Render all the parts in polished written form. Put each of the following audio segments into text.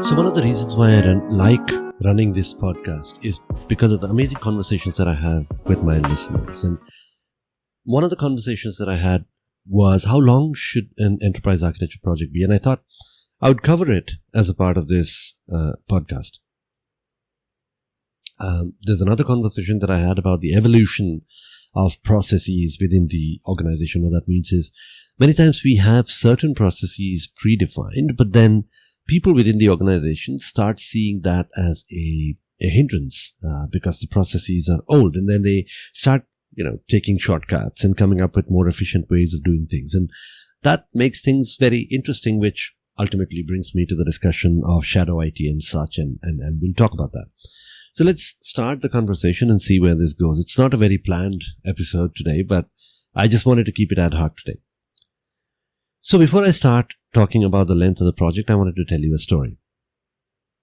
So one of the reasons why I like running this podcast is because of the amazing conversations that I have with my listeners. And one of the conversations that I had was, how long should an enterprise architecture project be? And I thought I would cover it as a part of this podcast. There's another conversation that I had about the evolution of processes within the organization. What that means is, many times we have certain processes predefined, but then people within the organization start seeing that as a hindrance because the processes are old, and then they start taking shortcuts and coming up with more efficient ways of doing things. And that makes things very interesting, which ultimately brings me to the discussion of shadow IT and such, and we'll talk about that. So let's start the conversation and see where this goes. It's not a very planned episode today, but I just wanted to keep it ad hoc today. So before I start talking about the length of the project, I wanted to tell you a story.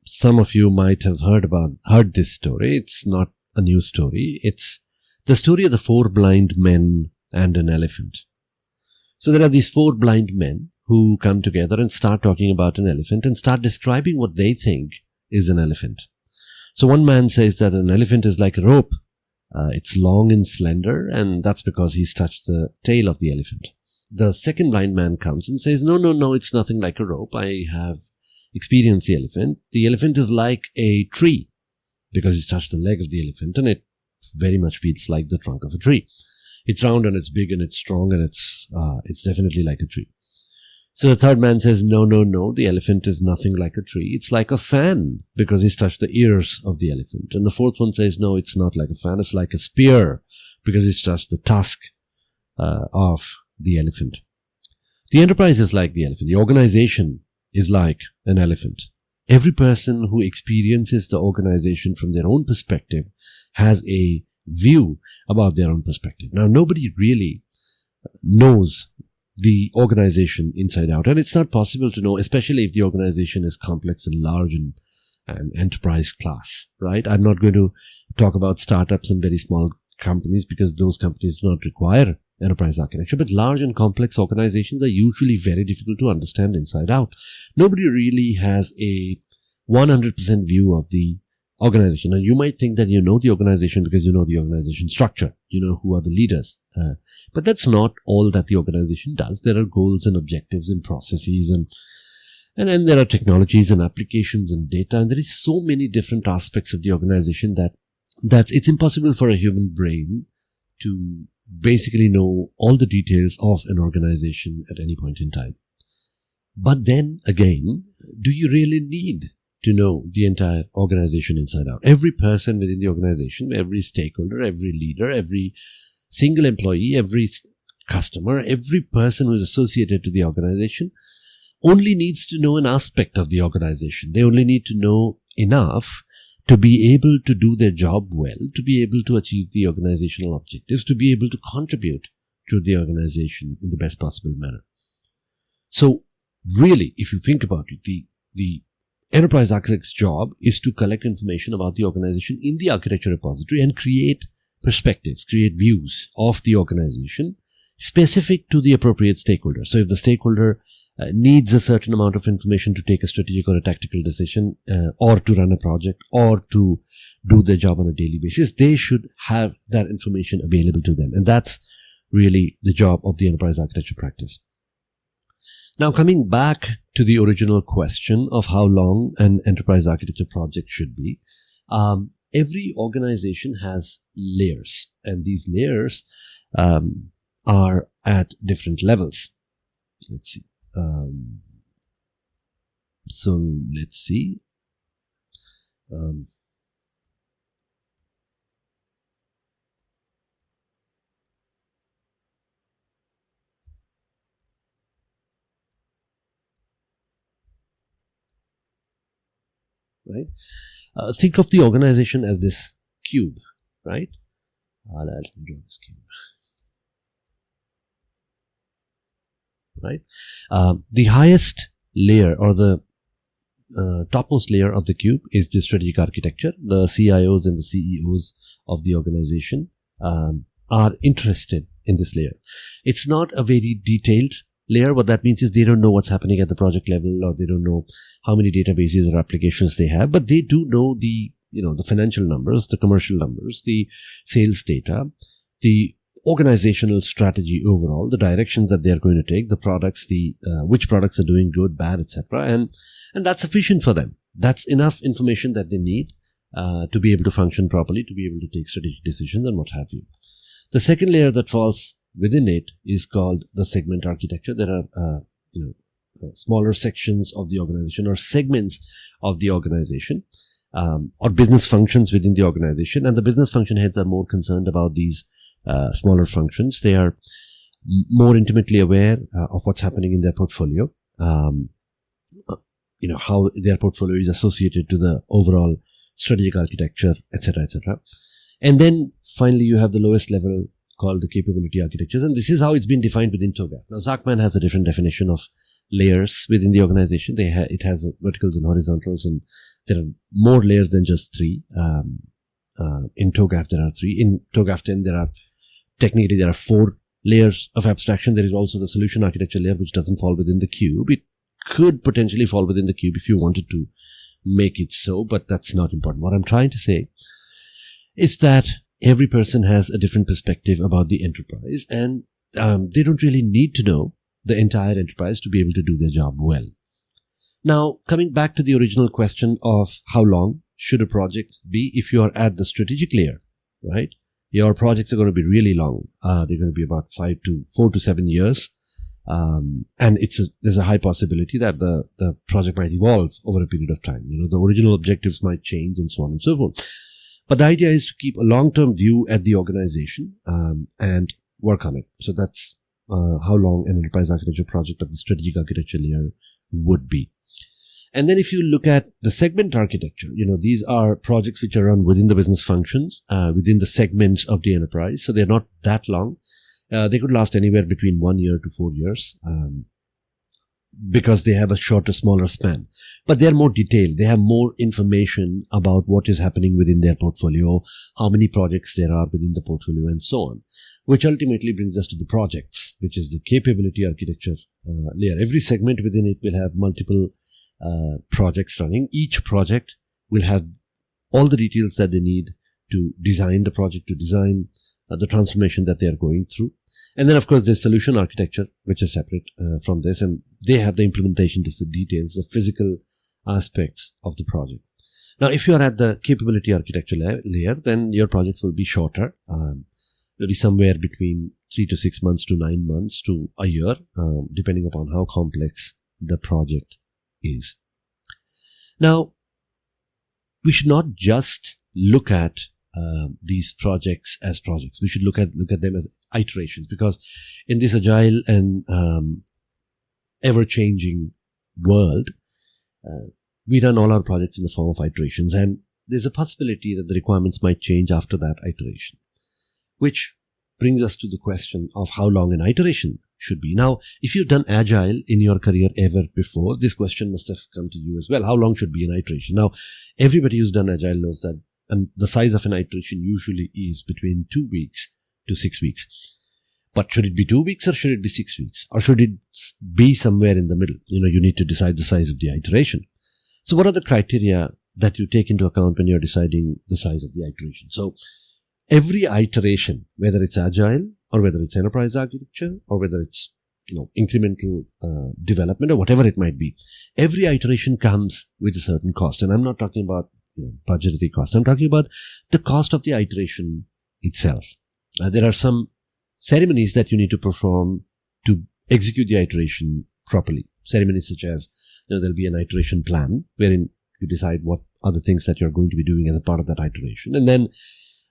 Some of you might have heard this story. It's not a new story. It's the story of the 4 blind men and an elephant. So there are these 4 blind men who come together and start talking about an elephant and start describing what they think is an elephant. So one man says that an elephant is like a rope. It's long and slender, and that's because he's touched the tail of the elephant. The second blind man comes and says, no, it's nothing like a rope. I have experienced the elephant. The elephant is like a tree because he's touched the leg of the elephant, and it very much feels like the trunk of a tree. It's round and it's big and it's strong, and it's definitely like a tree. So the third man says, no, the elephant is nothing like a tree. It's like a fan because he's touched the ears of the elephant. And the fourth one says, no, it's not like a fan. It's like a spear because he's touched the tusk of the elephant. The enterprise is like the elephant. The organization is like an elephant. Every person who experiences the organization from their own perspective has a view about their own perspective. Now, nobody really knows the organization inside out, and it's not possible to know, especially if the organization is complex and large and enterprise class, right? I'm not going to talk about startups and very small companies because those companies do not require enterprise architecture, but large and complex organizations are usually very difficult to understand inside out. Nobody really has a 100% view of the organization. And you might think that you know the organization because you know the organization structure, you know who are the leaders. But that's not all that the organization does. There are goals and objectives and processes, and then there are technologies and applications and data, and there is so many different aspects of the organization that it's impossible for a human brain to basically know all the details of an organization at any point in time. But then again, do you really need to know the entire organization inside out? Every person within the organization, every stakeholder, every leader, every single employee, every customer, every person who is associated to the organization only needs to know an aspect of the organization. They only need to know enough to be able to do their job well, to be able to achieve the organizational objectives, to be able to contribute to the organization in the best possible manner. So really, if you think about it, the enterprise architect's job is to collect information about the organization in the architecture repository and create perspectives, create views of the organization specific to the appropriate stakeholder. So if the stakeholder needs a certain amount of information to take a strategic or a tactical decision, or to run a project, or to do their job on a daily basis, they should have that information available to them. And that's really the job of the enterprise architecture practice. Now, coming back to the original question of how long an enterprise architecture project should be, every organization has layers, and these layers are at different levels. Let's see. Right? Think of the organization as this cube, right? I'll draw this cube. Right? The highest layer, or the topmost layer of the cube, is the strategic architecture. The CIOs and the CEOs of the organization are interested in this layer. It's not a very detailed layer, what that means is they don't know what's happening at the project level, or they don't know how many databases or applications they have, but they do know the financial numbers, the commercial numbers, the sales data, the organizational strategy overall, the directions that they are going to take, the products, which products are doing good, bad, etc. And that's sufficient for them. That's enough information that they need to be able to function properly, to be able to take strategic decisions and what have you. The second layer that falls within it is called the segment architecture. There are smaller sections of the organization or segments of the organization or business functions within the organization, and the business function heads are more concerned about these smaller functions. They are more intimately aware of what's happening in their portfolio, how their portfolio is associated to the overall strategic architecture, etc., etc. And then finally, you have the lowest level called the capability architectures, and this is how it's been defined within TOGAF. Now, Zachman has a different definition of layers within the organization. It has verticals and horizontals, and there are more layers than just three. In TOGAF, there are three. In TOGAF 10, there are 4 layers of abstraction. There is also the solution architecture layer, which doesn't fall within the cube. It could potentially fall within the cube if you wanted to make it so, but that's not important. What I'm trying to say is that every person has a different perspective about the enterprise, and they don't really need to know the entire enterprise to be able to do their job well. Now, coming back to the original question of how long should a project be if you are at the strategic layer, right? Your projects are going to be really long. They're going to be about 4 to 7 years. And there's a high possibility that the project might evolve over a period of time. The original objectives might change and so on and so forth. But the idea is to keep a long-term view at the organization and work on it. So that's how long an enterprise architecture project of the strategic architecture layer would be. And then if you look at the segment architecture, these are projects which are run within the business functions, within the segments of the enterprise. So they're not that long. They could last anywhere between 1 year to 4 years because they have a shorter, smaller span. But they're more detailed. They have more information about what is happening within their portfolio, how many projects there are within the portfolio, and so on, which ultimately brings us to the projects, which is the capability architecture layer. Every segment within it will have multiple projects running. Each project will have all the details that they need to design the project, to design the transformation that they are going through. And then, of course, there's solution architecture, which is separate from this, and they have the implementation, the details, the physical aspects of the project. Now, if you are at the capability architecture layer, then your projects will be shorter. They'll be somewhere between 3 to 6 months to 9 months to a year, depending upon how complex the project is. Now, we should not just look at these projects as projects. We should look at them as iterations, because in this agile and ever-changing world, we run all our projects in the form of iterations, and there's a possibility that the requirements might change after that iteration, which brings us to the question of how long an iteration should be. Now, if you've done agile in your career ever before, this question must have come to you as well. How long should be an iteration? Now, everybody who's done agile knows that, and the size of an iteration usually is between 2 weeks to 6 weeks. But should it be 2 weeks or should it be 6 weeks? Or should it be somewhere in the middle? You need to decide the size of the iteration. So what are the criteria that you take into account when you're deciding the size of the iteration? So every iteration, whether it's agile or whether it's enterprise architecture or whether it's incremental development or whatever it might be, every iteration comes with a certain cost. And I'm not talking about budgetary cost. I'm talking about the cost of the iteration itself. There are some ceremonies that you need to perform to execute the iteration properly. Ceremonies such as, there'll be an iteration plan wherein you decide what are the things that you're going to be doing as a part of that iteration. And then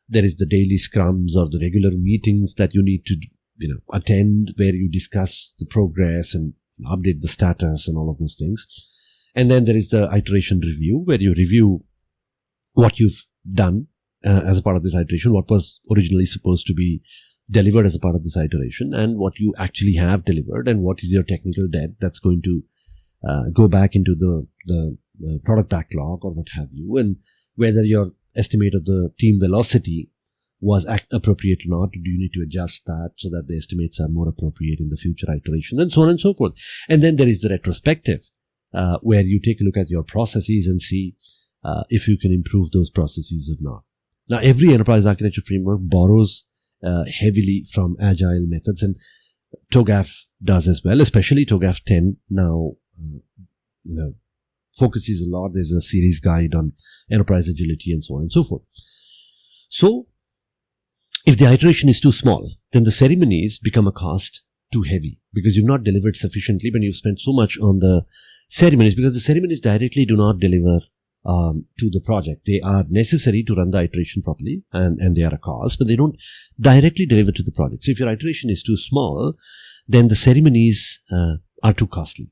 there is the daily scrums or the regular meetings that you need to, attend, where you discuss the progress and update the status and all of those things. And then there is the iteration review, where you review what you've done as a part of this iteration, what was originally supposed to be delivered as a part of this iteration, and what you actually have delivered, and what is your technical debt that's going to go back into the product backlog or what have you, and whether your estimate of the team velocity was appropriate or not? Do you need to adjust that so that the estimates are more appropriate in the future iteration, and so on and so forth? And then there is the retrospective, where you take a look at your processes and see if you can improve those processes or not. Now, every enterprise architecture framework borrows heavily from agile methods, and TOGAF does as well, especially TOGAF 10 now, focuses a lot. There's a series guide on enterprise agility and so on and so forth. So, if the iteration is too small, then the ceremonies become a cost too heavy because you've not delivered sufficiently when you've spent so much on the ceremonies, because the ceremonies directly do not deliver to the project. They are necessary to run the iteration properly, and they are a cost, but they don't directly deliver to the project. So if your iteration is too small, then the ceremonies are too costly.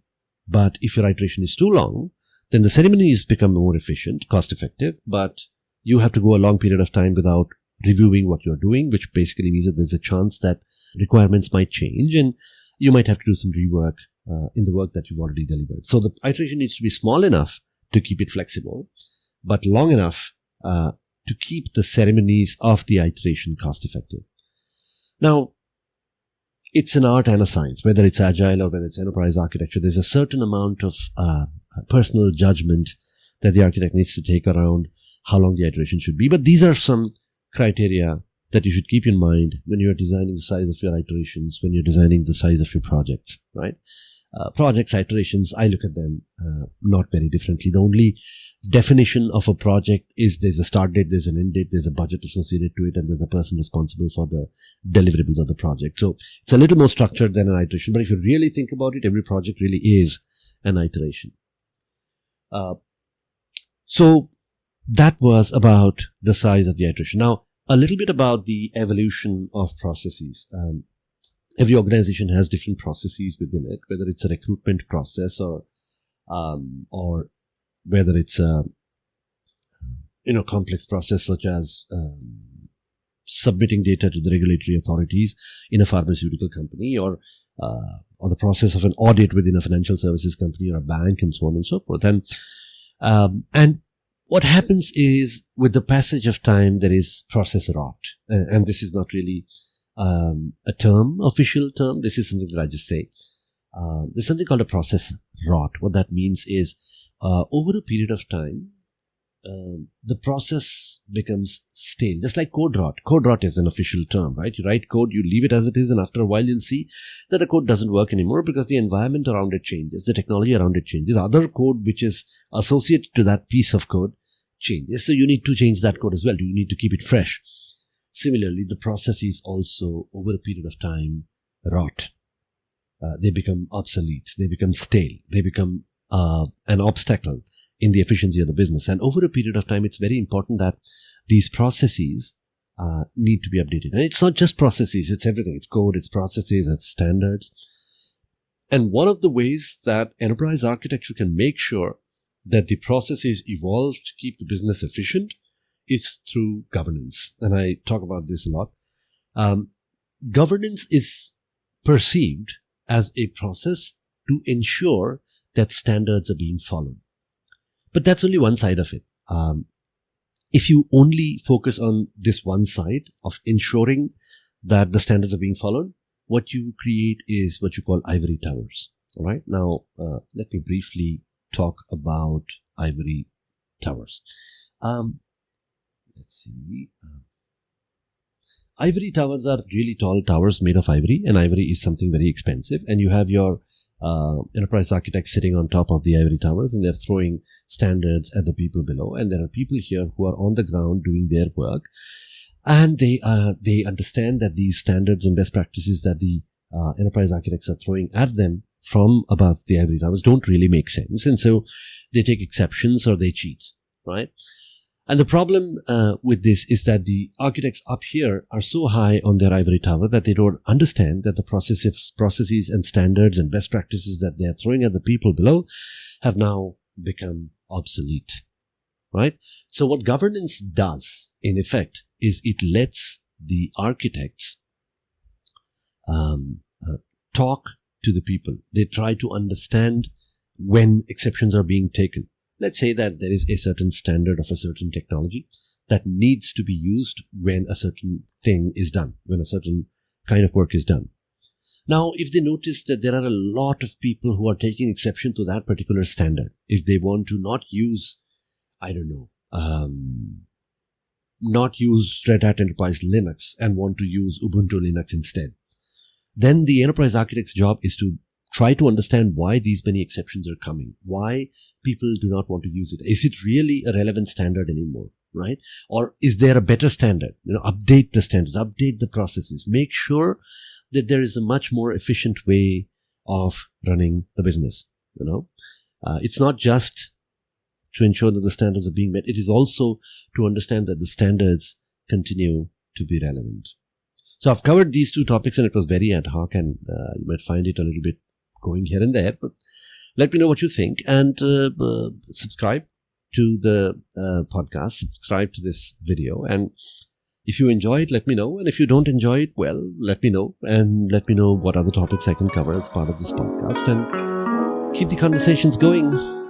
But if your iteration is too long, then the ceremonies become more efficient, cost effective, but you have to go a long period of time without reviewing what you're doing, which basically means that there's a chance that requirements might change and you might have to do some rework in the work that you've already delivered. So the iteration needs to be small enough to keep it flexible, but long enough to keep the ceremonies of the iteration cost effective. Now, it's an art and a science, whether it's agile or whether it's enterprise architecture. There's a certain amount of personal judgment that the architect needs to take around how long the iteration should be. But these are some criteria that you should keep in mind when you're designing the size of your iterations, when you're designing the size of your projects, right? Projects, iterations, I look at them not very differently. The only definition of a project is there's a start date, there's an end date, there's a budget associated to it, and there's a person responsible for the deliverables of the project. So it's a little more structured than an iteration. But if you really think about it, every project really is an iteration. So that was about the size of the iteration. Now, a little bit about the evolution of processes. Every organization has different processes within it, whether it's a recruitment process or whether it's a complex process such as submitting data to the regulatory authorities in a pharmaceutical company, or the process of an audit within a financial services company or a bank, and so on and so forth. And what happens is, with the passage of time, there is process rot. And this is not really a term, official term. This is something that I just say. There's something called a process rot. What that means is, over a period of time, the process becomes stale, just like code rot. Code rot is an official term, right? You write code, you leave it as it is, and after a while you'll see that the code doesn't work anymore because the environment around it changes, the technology around it changes, other code which is associated to that piece of code changes. So you need to change that code as well. You need to keep it fresh. Similarly, the processes also, over a period of time, rot. They become obsolete. They become stale. They become an obstacle in the efficiency of the business. And over a period of time, it's very important that these processes need to be updated. And it's not just processes, it's everything. It's code, it's processes, it's standards. And one of the ways that enterprise architecture can make sure that the processes evolve to keep the business efficient is through governance. And I talk about this a lot. Governance is perceived as a process to ensure that standards are being followed. But that's only one side of it. If you only focus on this one side of ensuring that the standards are being followed, what you create is what you call ivory towers. All right. Now, let me briefly talk about ivory towers. Let's see. Ivory towers are really tall towers made of ivory, and ivory is something very expensive. And you have your enterprise architects sitting on top of the ivory towers, and they're throwing standards at the people below. And there are people here who are on the ground doing their work, and they understand that these standards and best practices that the enterprise architects are throwing at them from above the ivory towers don't really make sense, and so they take exceptions or they cheat, right? And the problem with this is that the architects up here are so high on their ivory tower that they don't understand that the processes and standards and best practices that they are throwing at the people below have now become obsolete, right? So what governance does, in effect, is it lets the architects talk to the people. They try to understand when exceptions are being taken. Let's say that there is a certain standard of a certain technology that needs to be used when a certain thing is done, when a certain kind of work is done. Now, if they notice that there are a lot of people who are taking exception to that particular standard, if they want to not use, not use Red Hat Enterprise Linux and want to use Ubuntu Linux instead, then the enterprise architect's job is to try to understand why these many exceptions are coming, why people do not want to use it. Is it really a relevant standard anymore, right? Or is there a better standard? Update the standards, update the processes, make sure that there is a much more efficient way of running the business. It's not just to ensure that the standards are being met. It is also to understand that the standards continue to be relevant. So I've covered these two topics and it was very ad hoc, and you might find it a little bit going here and there, but let me know what you think, and subscribe to the podcast, subscribe to this video, and if you enjoy it, let me know, and if you don't enjoy it, well, let me know, and let me know what other topics I can cover as part of this podcast, and keep the conversations going.